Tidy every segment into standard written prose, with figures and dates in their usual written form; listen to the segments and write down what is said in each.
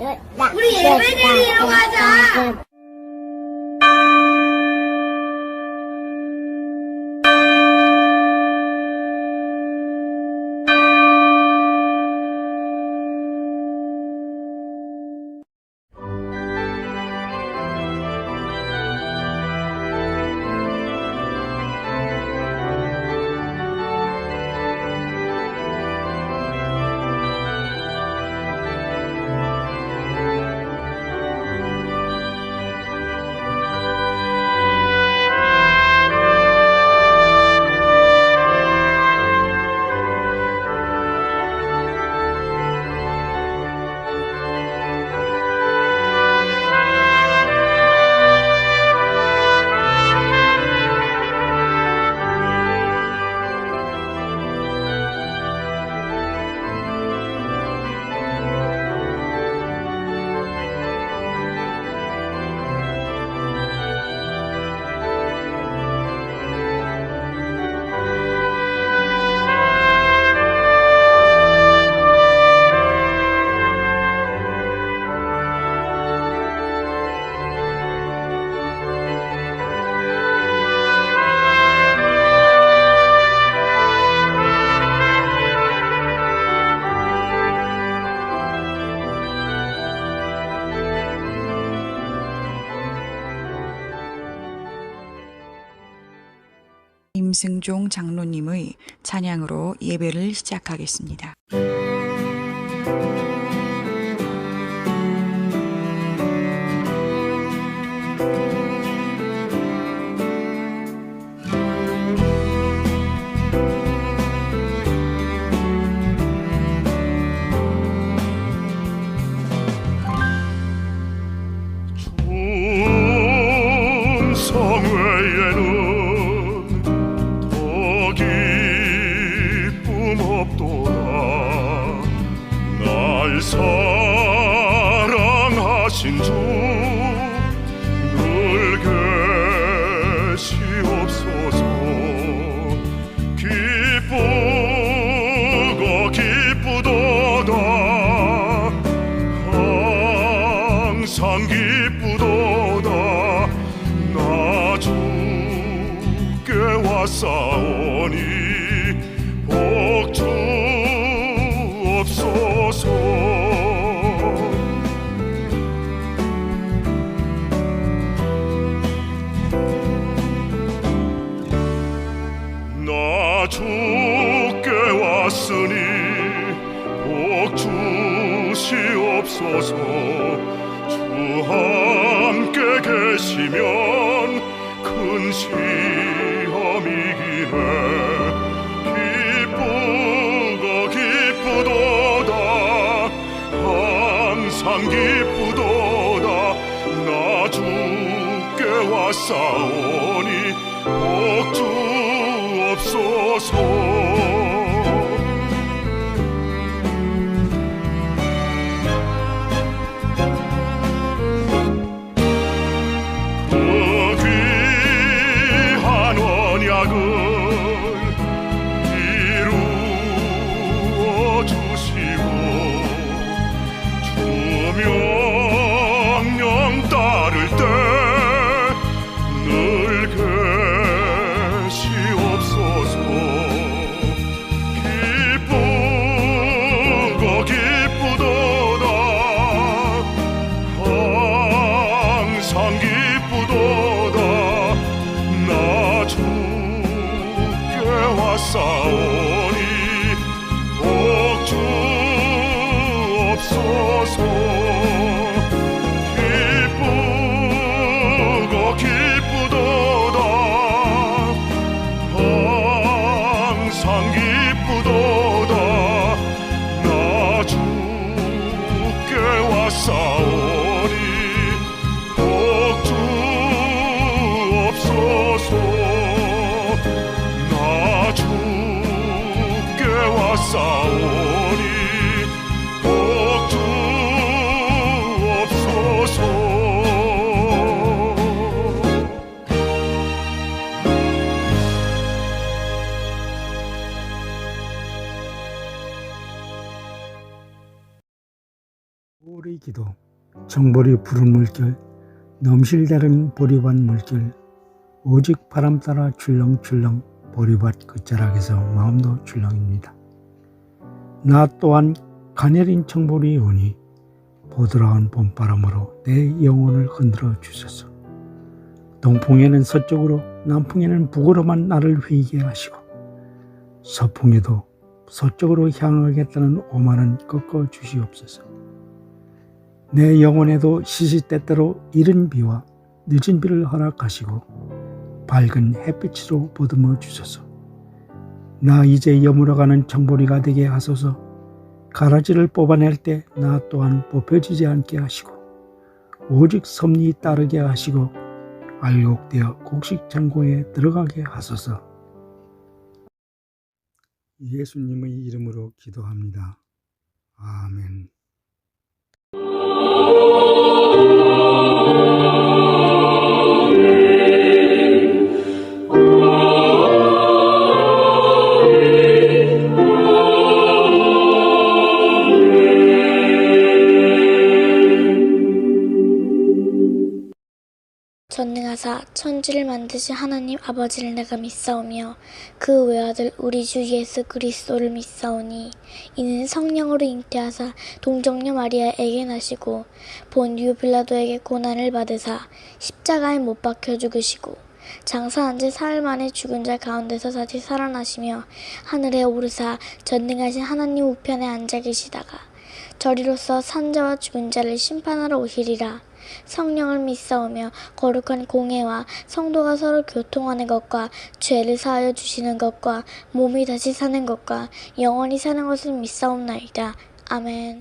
우리 예배드리러 가자. 임승종 장로님의 찬양으로 예배를 시작하겠습니다. 사랑하신 주 늘 계시옵소서. 기쁘고 기쁘도다 항상 기쁘도다 나 주께 왔사오니 복 주옵소서. 나 주께 왔으니 복 주시옵소서. 주 함께 계시면 큰 시험이기네. 기쁘고 기쁘도다 항상 기쁘도다 나 주께 왔사오니 복 주옵소서. 그 귀한 언약을 이루어 주시고 주 명령 따를 때 늘 계시옵소서. 기쁘고 기쁘도다 항상 기쁘도다 나 주께 왔사오니 복 주옵소서. 기쁘고 기쁘도다 항상 기쁘도다 나 주께 왔사오니 복 주옵소서. 나 주께 왔사오니 복 주옵소서. 오리 기도, 정보리 푸른 물결, 넘실대는 보리밭 물결, 오직 바람 따라 출렁출렁 보리밭 끝자락에서 마음도 출렁입니다. 나 또한 가녀린 청보리 오니 보드라운 봄바람으로 내 영혼을 흔들어 주소서. 동풍에는 서쪽으로 남풍에는 북으로만 나를 휘게 하시고 서풍에도 서쪽으로 향하겠다는 오만은 꺾어 주시옵소서. 내 영혼에도 시시때때로 이른 비와 늦은 비를 허락하시고 밝은 햇빛으로 보듬어 주소서. 나 이제 여물어가는 청보리가 되게 하소서. 가라지를 뽑아낼 때 나 또한 뽑혀지지 않게 하시고 오직 섭리 따르게 하시고 알곡되어 곡식창고에 들어가게 하소서. 예수님의 이름으로 기도합니다. 아멘. 전능하사 천지를 만드신 하나님 아버지를 내가 믿사오며 그 외아들 우리 주 예수 그리스도를 믿사오니 이는 성령으로 잉태하사 동정녀 마리아에게 나시고 본디오 빌라도에게 고난을 받으사 십자가에 못 박혀 죽으시고 장사한 지 사흘 만에 죽은 자 가운데서 다시 살아나시며 하늘에 오르사 전능하신 하나님 우편에 앉아 계시다가 저리로서 산자와 죽은 자를 심판하러 오시리라. 성령을 믿사오며 거룩한 공회와 성도가 서로 교통하는 것과 죄를 사하여 주시는 것과 몸이 다시 사는 것과 영원히 사는 것을 믿사옵나이다. 아멘.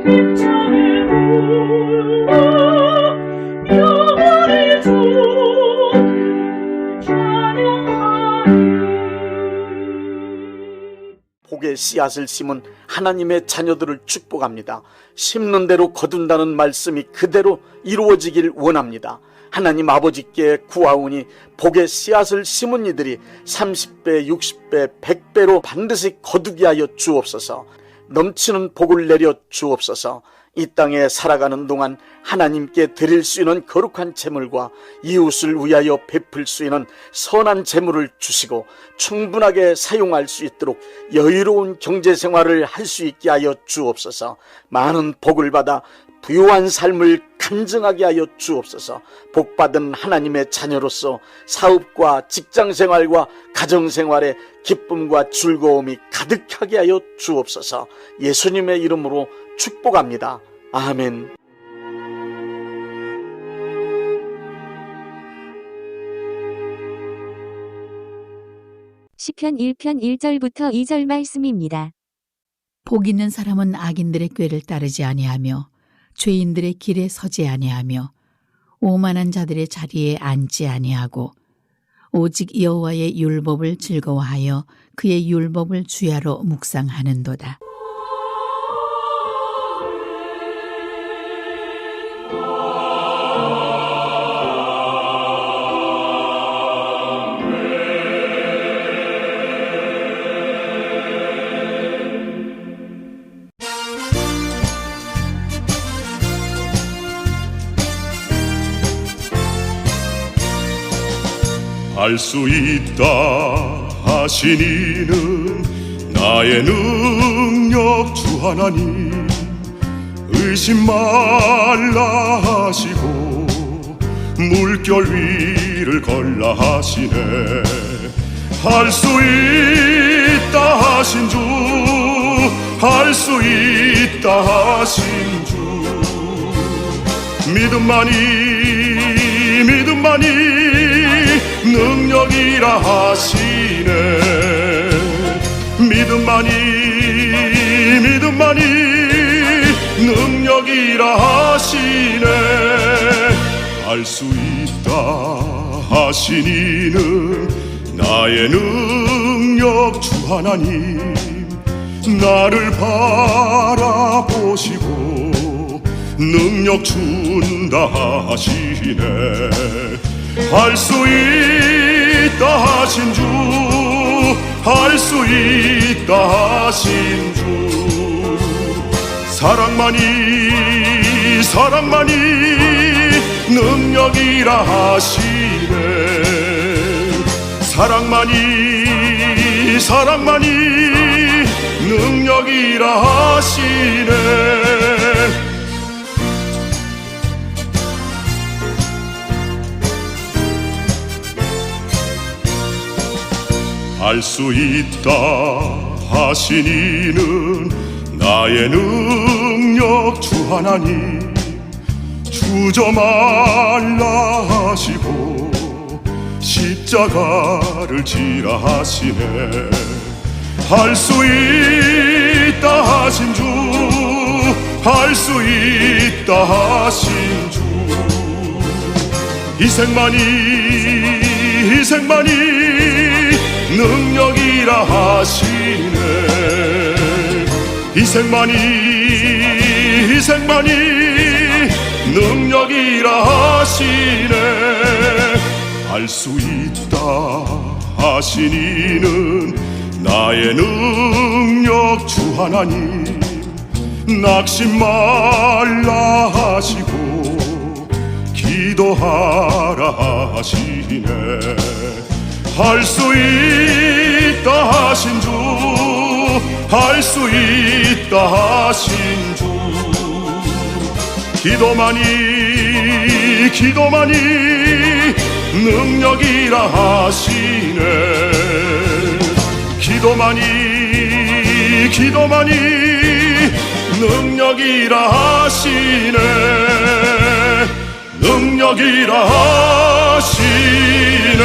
힘차게 불러 복의 씨앗을 심은 하나님의 자녀들을 축복합니다. 심는 대로 거둔다는 말씀이 그대로 이루어지길 원합니다. 하나님 아버지께 구하오니 복의 씨앗을 심은 이들이 30배, 60배, 100배로 반드시 거두게 하여 주옵소서. 넘치는 복을 내려 주옵소서. 이 땅에 살아가는 동안 하나님께 드릴 수 있는 거룩한 재물과 이웃을 위하여 베풀 수 있는 선한 재물을 주시고 충분하게 사용할 수 있도록 여유로운 경제생활을 할 수 있게 하여 주옵소서. 많은 복을 받아 부유한 삶을 간증하게 하여 주옵소서. 복받은 하나님의 자녀로서 사업과 직장생활과 가정생활에 기쁨과 즐거움이 가득하게 하여 주옵소서. 예수님의 이름으로 축복합니다. 아멘. 시편 1편 1절부터 2절 말씀입니다. 복 있는 사람은 악인들의 꾀를 따르지 아니하며 죄인들의 길에 서지 아니하며 오만한 자들의 자리에 앉지 아니하고 오직 여호와의 율법을 즐거워하여 그의 율법을 주야로 묵상하는도다. 알 수 있다 하시니는 나의 능력 주 하나님, 의심 말라 하시고 물결 위를 걸라 하시네. 할 수 있다 하신 주, 할 수 있다 하신 주, 믿음만이 능력이라 하시네. 믿음만이 능력이라 하시네. 알 수 있다 하시니는 나의 능력 주 하나님, 나를 바라보시고 능력 준다 하시네. 할 수 있다 하신 주, 할 수 있다 하신 주, 사랑만이 능력이라 하시네. 사랑만이 능력이라 하시네. 알 수 있다 하시니는 나의 능력 주 하나님, 주저 말라 하시고 십자가를 지라 하시네. 할 수 있다 하신 주, 할 수 있다 하신 주, 희생만이 능력이라 하시네. 희생만이 능력이라 하시네. 알 수 있다 하시니는 나의 능력 주 하나님, 낙심 말라 하시고 기도하라 하시네. 할 수 있다 하신 주, 할 수 있다 하신 주, 기도만이 능력이라 하시네. 기도만이 능력이라 하시네. 능력이라 하시네.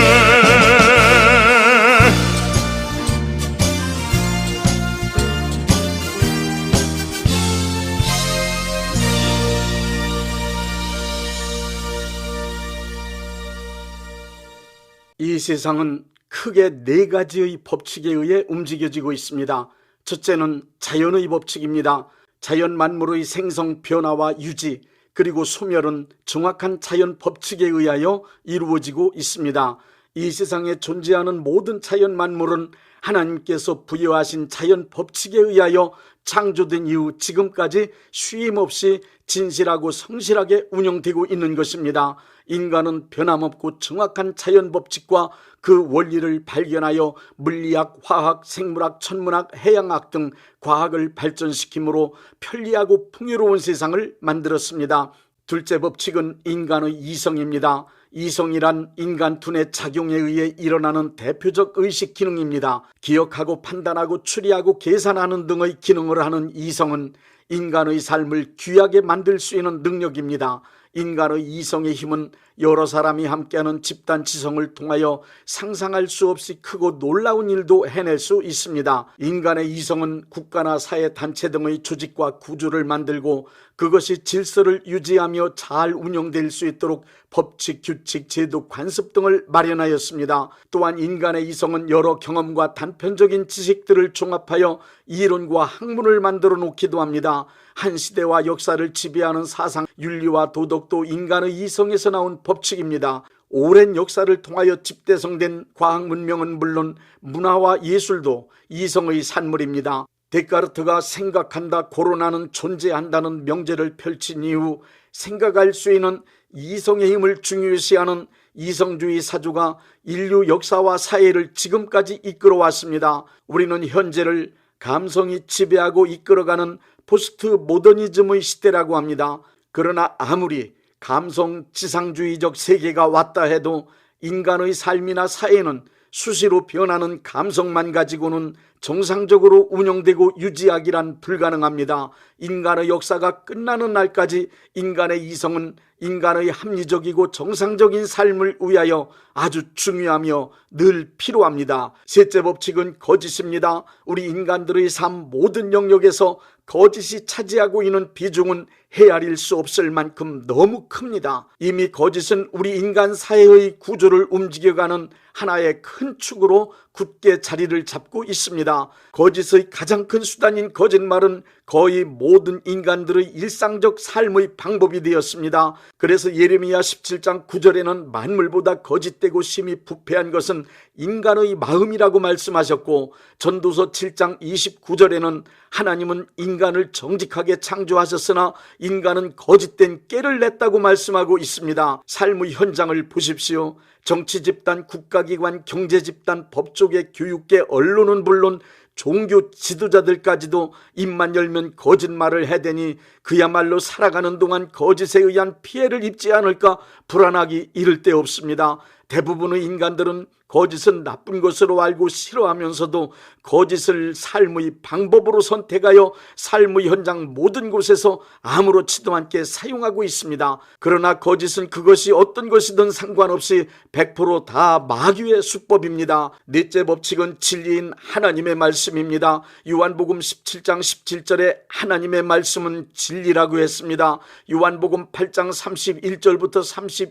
이 세상은 크게 네 가지의 법칙에 의해 움직여지고 있습니다. 첫째는 자연의 법칙입니다. 자연 만물의 생성, 변화와 유지, 그리고 소멸은 정확한 자연 법칙에 의하여 이루어지고 있습니다. 이 세상에 존재하는 모든 자연 만물은 하나님께서 부여하신 자연 법칙에 의하여 창조된 이후 지금까지 쉼없이 진실하고 성실하게 운영되고 있는 것입니다. 인간은 변함없고 정확한 자연 법칙과 그 원리를 발견하여 물리학, 화학, 생물학, 천문학, 해양학 등 과학을 발전시킴으로 편리하고 풍요로운 세상을 만들었습니다. 둘째 법칙은 인간의 이성입니다. 이성이란 인간 두뇌 작용에 의해 일어나는 대표적 의식 기능입니다. 기억하고 판단하고 추리하고 계산하는 등의 기능을 하는 이성은 인간의 삶을 귀하게 만들 수 있는 능력입니다. 인간의 이성의 힘은 여러 사람이 함께하는 집단 지성을 통하여 상상할 수 없이 크고 놀라운 일도 해낼 수 있습니다. 인간의 이성은 국가나 사회 단체 등의 조직과 구조를 만들고 그것이 질서를 유지하며 잘 운영될 수 있도록 법칙, 규칙, 제도, 관습 등을 마련하였습니다. 또한 인간의 이성은 여러 경험과 단편적인 지식들을 종합하여 이론과 학문을 만들어 놓기도 합니다. 한 시대와 역사를 지배하는 사상, 윤리와 도덕도 인간의 이성에서 나온 법칙입니다. 오랜 역사를 통하여 집대성된 과학 문명은 물론 문화와 예술도 이성의 산물입니다. 데카르트가 생각한다, 고론하는 존재한다는 명제를 펼친 이후 생각할 수 있는 이성의 힘을 중요시하는 이성주의 사조가 인류 역사와 사회를 지금까지 이끌어왔습니다. 우리는 현재를 감성이 지배하고 이끌어가는 포스트 모더니즘의 시대라고 합니다. 그러나 아무리 감성 지상주의적 세계가 왔다 해도 인간의 삶이나 사회는 수시로 변하는 감성만 가지고는 정상적으로 운영되고 유지하기란 불가능합니다. 인간의 역사가 끝나는 날까지 인간의 이성은 인간의 합리적이고 정상적인 삶을 위하여 아주 중요하며 늘 필요합니다. 셋째 법칙은 거짓입니다. 우리 인간들의 삶 모든 영역에서 거짓이 차지하고 있는 비중은 헤아릴 수 없을 만큼 너무 큽니다. 이미 거짓은 우리 인간 사회의 구조를 움직여가는 하나의 큰 축으로 굳게 자리를 잡고 있습니다. 거짓의 가장 큰 수단인 거짓말은 거의 모든 인간들의 일상적 삶의 방법이 되었습니다. 그래서 예레미야 17장 9절에는 만물보다 거짓되고 심히 부패한 것은 인간의 마음이라고 말씀하셨고, 전도서 7장 29절에는 하나님은 인간을 정직하게 창조하셨으나 인간은 거짓된 깨를 냈다고 말씀하고 있습니다. 삶의 현장을 보십시오. 정치 집단, 국가기관, 경제 집단, 법조계, 교육계, 언론은 물론 종교 지도자들까지도 입만 열면 거짓말을 해대니 그야말로 살아가는 동안 거짓에 의한 피해를 입지 않을까 불안하기 이를 데 없습니다. 대부분의 인간들은 거짓은 나쁜 것으로 알고 싫어하면서도 거짓을 삶의 방법으로 선택하여 삶의 현장 모든 곳에서 아무렇지도 않게 사용하고 있습니다. 그러나 거짓은 그것이 어떤 것이든 상관없이 100% 다 마귀의 수법입니다. 넷째 법칙은 진리인 하나님의 말씀입니다. 요한복음 17장 17절에 하나님의 말씀은 진리라고 했습니다. 요한복음 8장 31절부터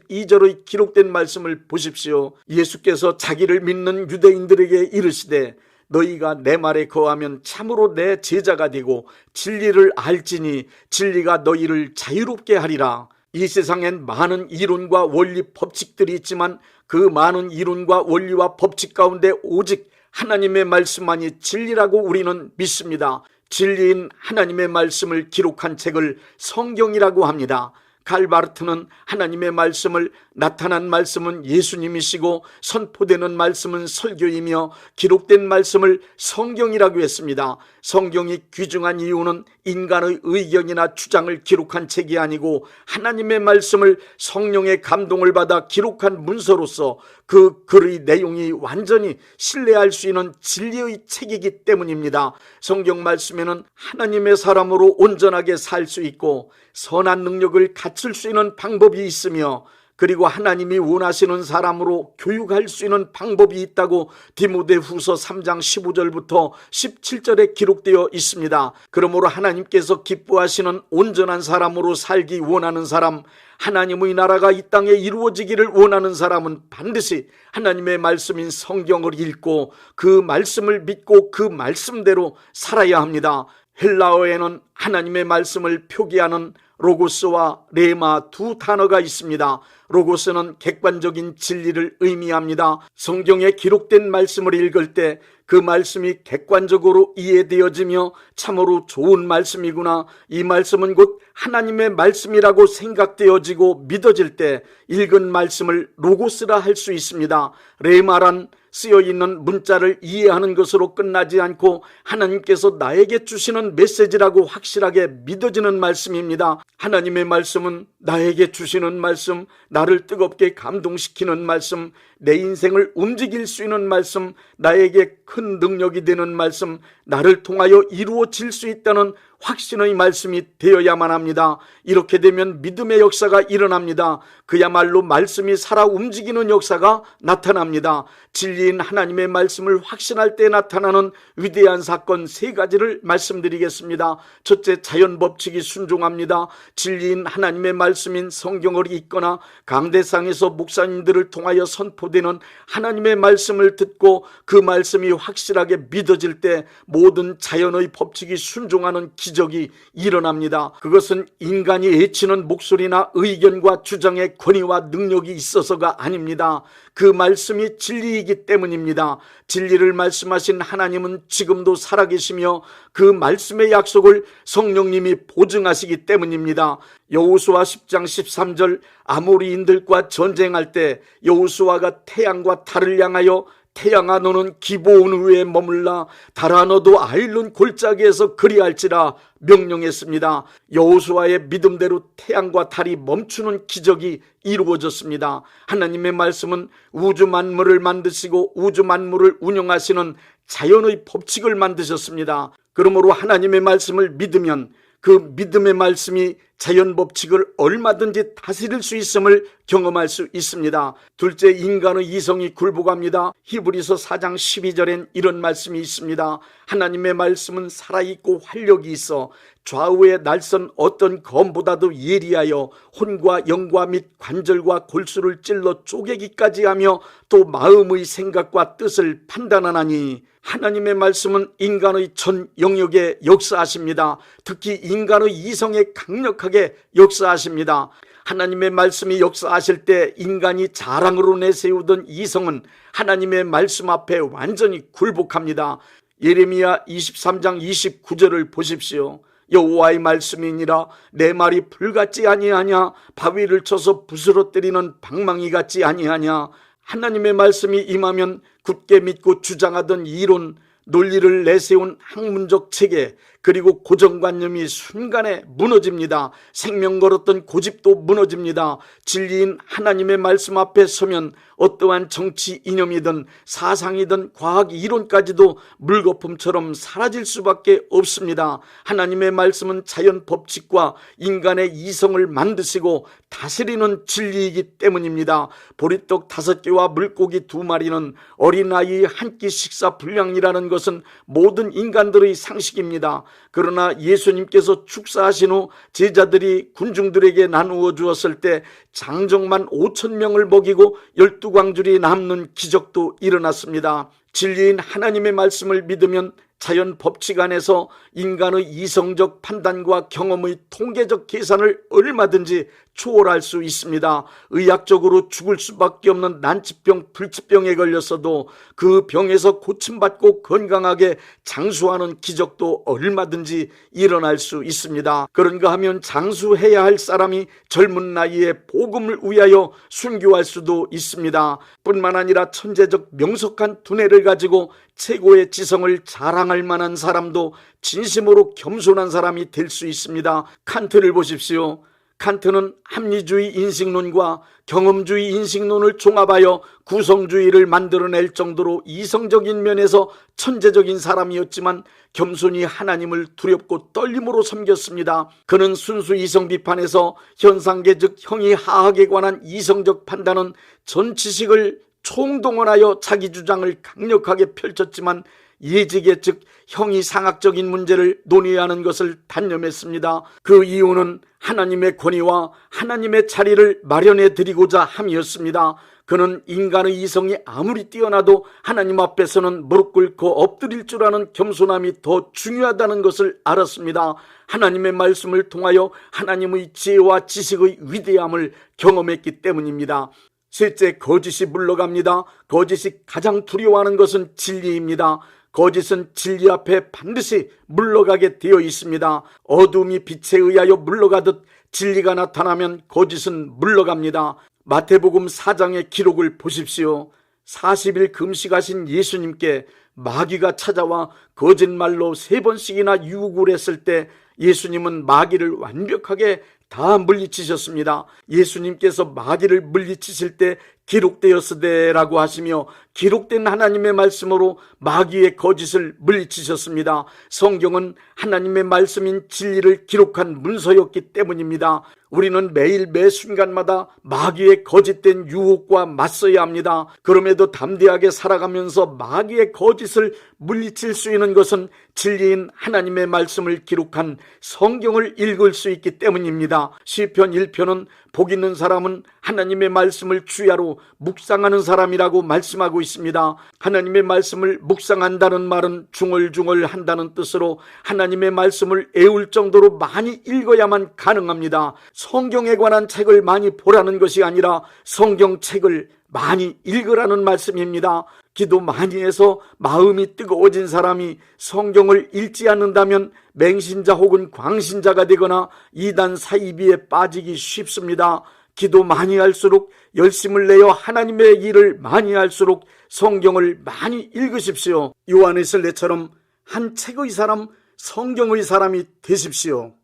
32절의 기록된 말씀을 보십시오. 예수께서 자기를 믿는 유대인들에게 이르시되 너희가 내 말에 거하면 참으로 내 제자가 되고 진리를 알지니 진리가 너희를 자유롭게 하리라. 이 세상엔 많은 이론과 원리 법칙들이 있지만 그 많은 이론과 원리와 법칙 가운데 오직 하나님의 말씀만이 진리라고 우리는 믿습니다. 진리인 하나님의 말씀을 기록한 책을 성경이라고 합니다. 칼바르트는 하나님의 말씀을 나타난 말씀은 예수님이시고 선포되는 말씀은 설교이며 기록된 말씀을 성경이라고 했습니다. 성경이 귀중한 이유는 인간의 의견이나 주장을 기록한 책이 아니고 하나님의 말씀을 성령의 감동을 받아 기록한 문서로서 그 글의 내용이 완전히 신뢰할 수 있는 진리의 책이기 때문입니다. 성경 말씀에는 하나님의 사람으로 온전하게 살 수 있고 선한 능력을 갖출 수 있는 방법이 있으며 그리고 하나님이 원하시는 사람으로 교육할 수 있는 방법이 있다고 디모데후서 3장 15절부터 17절에 기록되어 있습니다. 그러므로 하나님께서 기뻐하시는 온전한 사람으로 살기 원하는 사람, 하나님의 나라가 이 땅에 이루어지기를 원하는 사람은 반드시 하나님의 말씀인 성경을 읽고 그 말씀을 믿고 그 말씀대로 살아야 합니다. 헬라어에는 하나님의 말씀을 표기하는 로고스와 레마 두 단어가 있습니다. 로고스는 객관적인 진리를 의미합니다. 성경에 기록된 말씀을 읽을 때 그 말씀이 객관적으로 이해되어지며 참으로 좋은 말씀이구나, 이 말씀은 곧 하나님의 말씀이라고 생각되어지고 믿어질 때 읽은 말씀을 로고스라 할 수 있습니다. 레마란 쓰여있는 문자를 이해하는 것으로 끝나지 않고 하나님께서 나에게 주시는 메시지라고 확실하게 믿어지는 말씀입니다. 하나님의 말씀은 나에게 주시는 말씀, 나를 뜨겁게 감동시키는 말씀, 내 인생을 움직일 수 있는 말씀, 나에게 큰 능력이 되는 말씀, 나를 통하여 이루어질 수 있다는 확신의 말씀이 되어야만 합니다. 이렇게 되면 믿음의 역사가 일어납니다. 그야말로 말씀이 살아 움직이는 역사가 나타납니다. 진리인 하나님의 말씀을 확신할 때 나타나는 위대한 사건 세 가지를 말씀드리겠습니다. 첫째, 자연 법칙이 순종합니다. 진리인 하나님의 말씀인 성경을 읽거나 강대상에서 목사님들을 통하여 선포되는 하나님의 말씀을 듣고 그 말씀이 확실하게 믿어질 때 모든 자연의 법칙이 순종하는 기적이 일어납니다. 그것은 인간이 외치는 목소리나 의견과 주장의 권위와 능력이 있어서가 아닙니다. 그 말씀이 진리이기 때문입니다. 진리를 말씀하신 하나님은 지금도 살아계시며 그 말씀의 약속을 성령님이 보증하시기 때문입니다. 여호수아 10장 13절, 아모리인들과 전쟁할 때 여호수아가 태양과 달을 향하여 태양아 너는 기브온 위에 머물라, 달아 너도 아일론 골짜기에서 그리할지라 명령했습니다. 여호수아의 믿음대로 태양과 달이 멈추는 기적이 이루어졌습니다. 하나님의 말씀은 우주 만물을 만드시고 우주 만물을 운영하시는 자연의 법칙을 만드셨습니다. 그러므로 하나님의 말씀을 믿으면 그 믿음의 말씀이 자연 법칙을 얼마든지 다스릴 수 있음을 경험할 수 있습니다. 둘째, 인간의 이성이 굴복합니다. 히브리서 4장 12절엔 이런 말씀이 있습니다. 하나님의 말씀은 살아있고 활력이 있어 좌우의 날선 어떤 검보다도 예리하여 혼과 영과 및 관절과 골수를 찔러 쪼개기까지 하며 또 마음의 생각과 뜻을 판단하나니, 하나님의 말씀은 인간의 전 영역에 역사하십니다. 특히 인간의 이성에 강력하게 역사하십니다. 하나님의 말씀이 역사하실 때 인간이 자랑으로 내세우던 이성은 하나님의 말씀 앞에 완전히 굴복합니다. 예레미야 23장 29절을 보십시오. 여호와의 말씀이니라, 내 말이 불같지 아니하냐, 바위를 쳐서 부스러뜨리는 방망이 같지 아니하냐. 하나님의 말씀이 임하면 굳게 믿고 주장하던 이론, 논리를 내세운 학문적 체계, 그리고 고정관념이 순간에 무너집니다. 생명 걸었던 고집도 무너집니다. 진리인 하나님의 말씀 앞에 서면 어떠한 정치 이념이든 사상이든 과학 이론까지도 물거품처럼 사라질 수밖에 없습니다. 하나님의 말씀은 자연 법칙과 인간의 이성을 만드시고 다스리는 진리이기 때문입니다. 보리떡 5개와 물고기 2마리는 어린아이 한 끼 식사 분량이라는 것은 모든 인간들의 상식입니다. 그러나 예수님께서 축사하신 후 제자들이 군중들에게 나누어 주었을 때 장정만 5,000명을 먹이고 12광줄이 남는 기적도 일어났습니다. 진리인 하나님의 말씀을 믿으면 자연 법칙 안에서 인간의 이성적 판단과 경험의 통계적 계산을 얼마든지 초월할 수 있습니다. 의학적으로 죽을 수밖에 없는 난치병, 불치병에 걸렸어도 그 병에서 고침받고 건강하게 장수하는 기적도 얼마든지 일어날 수 있습니다. 그런가 하면 장수해야 할 사람이 젊은 나이에 복음을 위하여 순교할 수도 있습니다. 뿐만 아니라 천재적 명석한 두뇌를 가지고 최고의 지성을 자랑할 만한 사람도 진심으로 겸손한 사람이 될 수 있습니다. 칸트를 보십시오. 칸트는 합리주의 인식론과 경험주의 인식론을 종합하여 구성주의를 만들어낼 정도로 이성적인 면에서 천재적인 사람이었지만 겸손히 하나님을 두렵고 떨림으로 섬겼습니다. 그는 순수 이성 비판에서 현상계 즉 형이하학에 관한 이성적 판단은 전 지식을 총동원하여 자기 주장을 강력하게 펼쳤지만 예지계 즉 형이상학적인 문제를 논의하는 것을 단념했습니다. 그 이유는 하나님의 권위와 하나님의 자리를 마련해 드리고자 함이었습니다. 그는 인간의 이성이 아무리 뛰어나도 하나님 앞에서는 무릎 꿇고 엎드릴 줄 아는 겸손함이 더 중요하다는 것을 알았습니다. 하나님의 말씀을 통하여 하나님의 지혜와 지식의 위대함을 경험했기 때문입니다. 셋째, 거짓이 물러갑니다. 거짓이 가장 두려워하는 것은 진리입니다. 거짓은 진리 앞에 반드시 물러가게 되어 있습니다. 어둠이 빛에 의하여 물러가듯 진리가 나타나면 거짓은 물러갑니다. 마태복음 4장의 기록을 보십시오. 40일 금식하신 예수님께 마귀가 찾아와 거짓말로 3번씩이나 유혹을 했을 때 예수님은 마귀를 완벽하게 다 물리치셨습니다. 예수님께서 마귀를 물리치실 때 기록되었으되라고 하시며 기록된 하나님의 말씀으로 마귀의 거짓을 물리치셨습니다. 성경은 하나님의 말씀인 진리를 기록한 문서였기 때문입니다. 우리는 매일 매 순간마다 마귀의 거짓된 유혹과 맞서야 합니다. 그럼에도 담대하게 살아가면서 마귀의 거짓을 물리칠 수 있는 것은 진리인 하나님의 말씀을 기록한 성경을 읽을 수 있기 때문입니다. 시편 1편은 복 있는 사람은 하나님의 말씀을 주야로 묵상하는 사람이라고 말씀하고 있습니다. 하나님의 말씀을 묵상한다는 말은 중얼중얼 한다는 뜻으로 하나님의 말씀을 애울 정도로 많이 읽어야만 가능합니다. 성경에 관한 책을 많이 보라는 것이 아니라 성경책을 많이 읽으라는 말씀입니다. 기도 많이 해서 마음이 뜨거워진 사람이 성경을 읽지 않는다면 맹신자 혹은 광신자가 되거나 이단 사이비에 빠지기 쉽습니다. 기도 많이 할수록 열심을 내어 하나님의 일을 많이 할수록 성경을 많이 읽으십시오. 요한웨슬레처럼 한 책의 사람, 성경의 사람이 되십시오.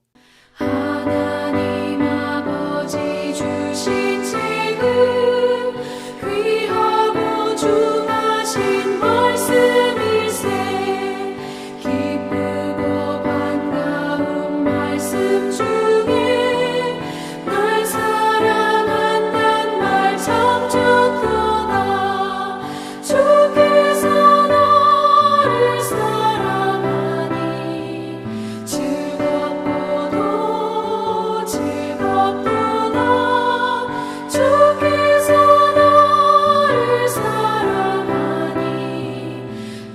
하나님 아버지 주신 책은 귀하고 중하신 말씀일세 기쁘고 반가운 말씀 중에 날 사랑한단 말 참 좋도다. 주께서 나를 사랑하니 즐겁도다 주께서 나를 사랑하니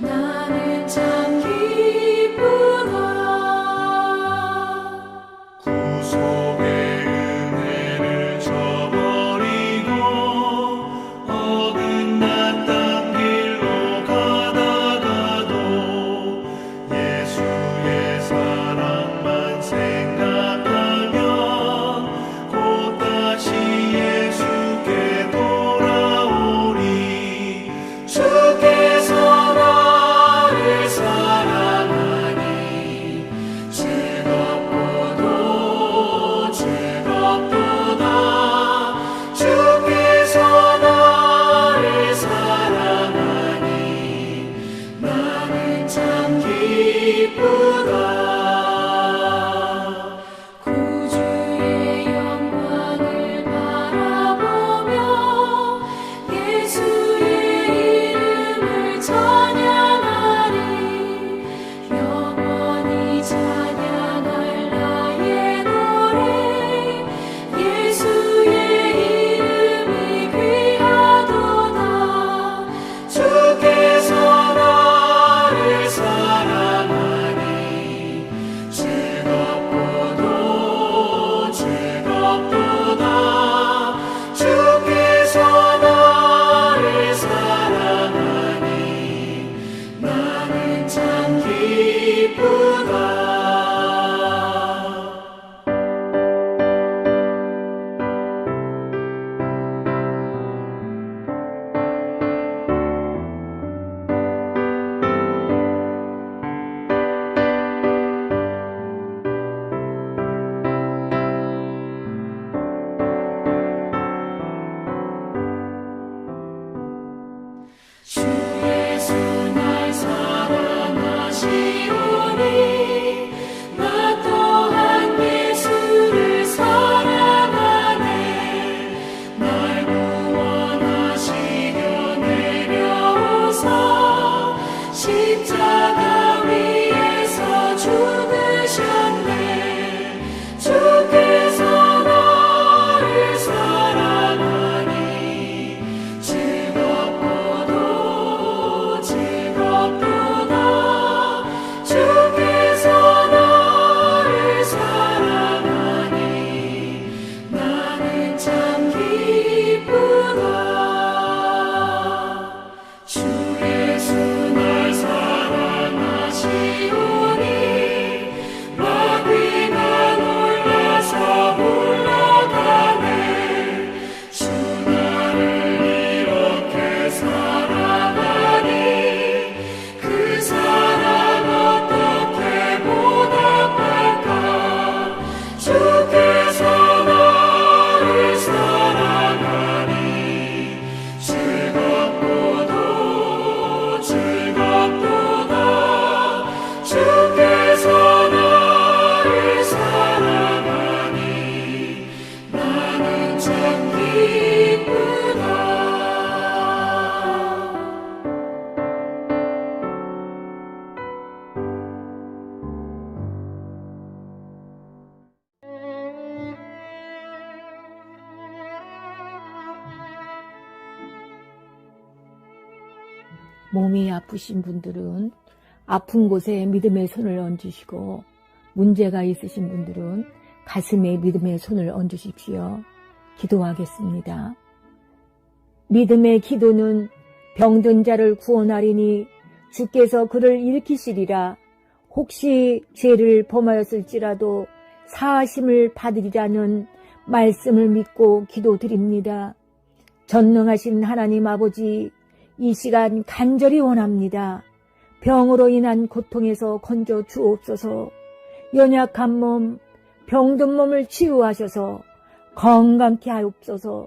나는 참 기쁘다. 구속의 은혜를 저버리고 몸이 아프신 분들은 아픈 곳에 믿음의 손을 얹으시고 문제가 있으신 분들은 가슴에 믿음의 손을 얹으십시오. 기도하겠습니다. 믿음의 기도는 병든 자를 구원하리니 주께서 그를 일으키시리라. 혹시 죄를 범하였을지라도 사하심을 받으리라는 말씀을 믿고 기도드립니다. 전능하신 하나님 아버지, 이 시간 간절히 원합니다. 병으로 인한 고통에서 건져 주옵소서. 연약한 몸, 병든 몸을 치유하셔서 건강케 하옵소서.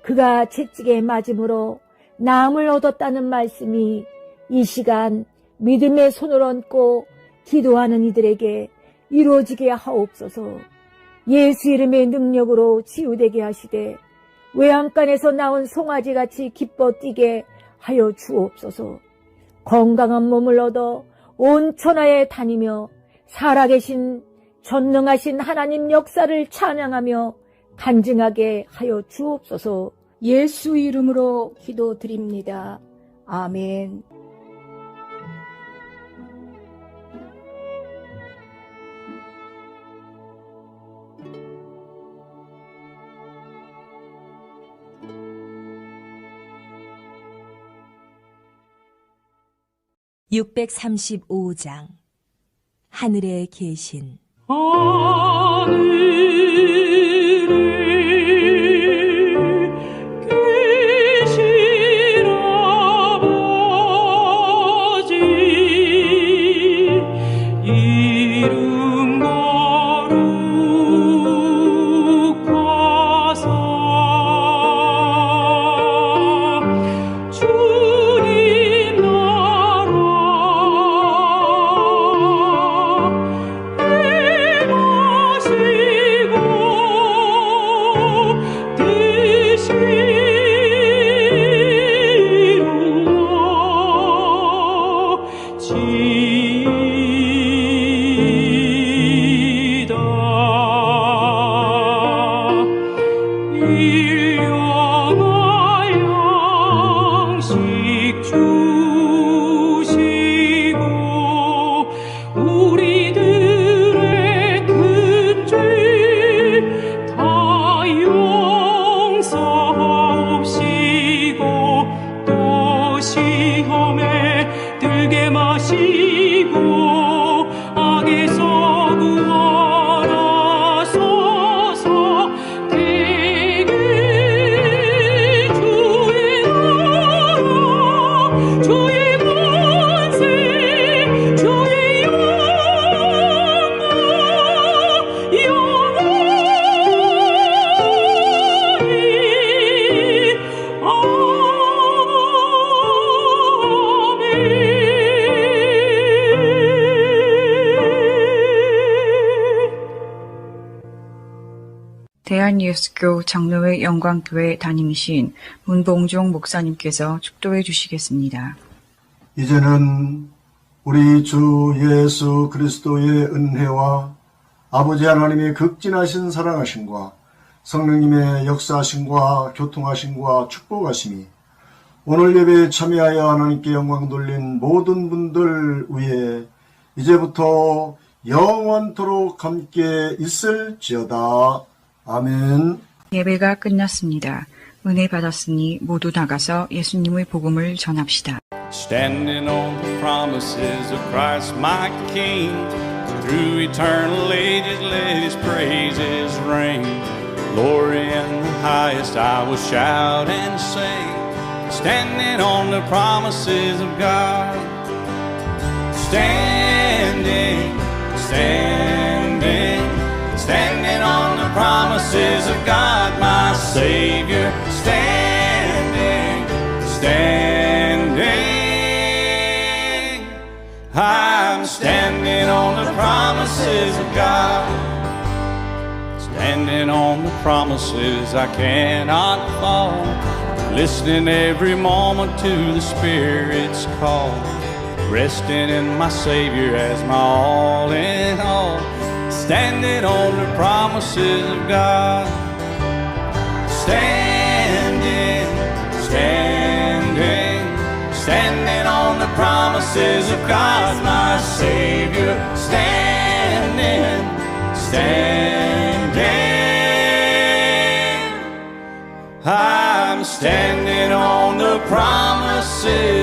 그가 채찍에 맞음으로 나음을 얻었다는 말씀이 이 시간 믿음의 손을 얹고 기도하는 이들에게 이루어지게 하옵소서. 예수 이름의 능력으로 치유되게 하시되 외양간에서 나온 송아지같이 기뻐 뛰게 하여 주옵소서. 건강한 몸을 얻어 온 천하에 다니며 살아계신 전능하신 하나님 역사를 찬양하며 간증하게 하여 주옵소서. 예수 이름으로 기도드립니다. 아멘. (635장) 하늘에 계신 대한예수교 장로회 영광교회 담임이신 문봉종 목사님께서 축도해 주시겠습니다. 이제는 우리 주 예수 그리스도의 은혜와 아버지 하나님의 극진하신 사랑하심과 성령님의 역사하심과 교통하심과 축복하심이 오늘 예배에 참여하여 하나님께 영광 돌린 모든 분들 위에 이제부터 영원토록 함께 있을지어다. 아멘. 예배가 끝났습니다. 은혜 받았으니 모두 나가서 예수님의 복음을 전합시다. Standing on the promises of Christ my King, through eternal ages let His praises ring. Glory in the highest I will shout and sing, standing on the promises of God. Standing, standing, standing on the promises of God, my Savior. Standing, standing, I'm standing on the promises of God. Standing on the promises I cannot fall, listening every moment to the Spirit's call, resting in my Savior as my all in all. Standing on the promises of God. Standing, standing, standing on promises of God, my Savior, standing. I'm standing on the promises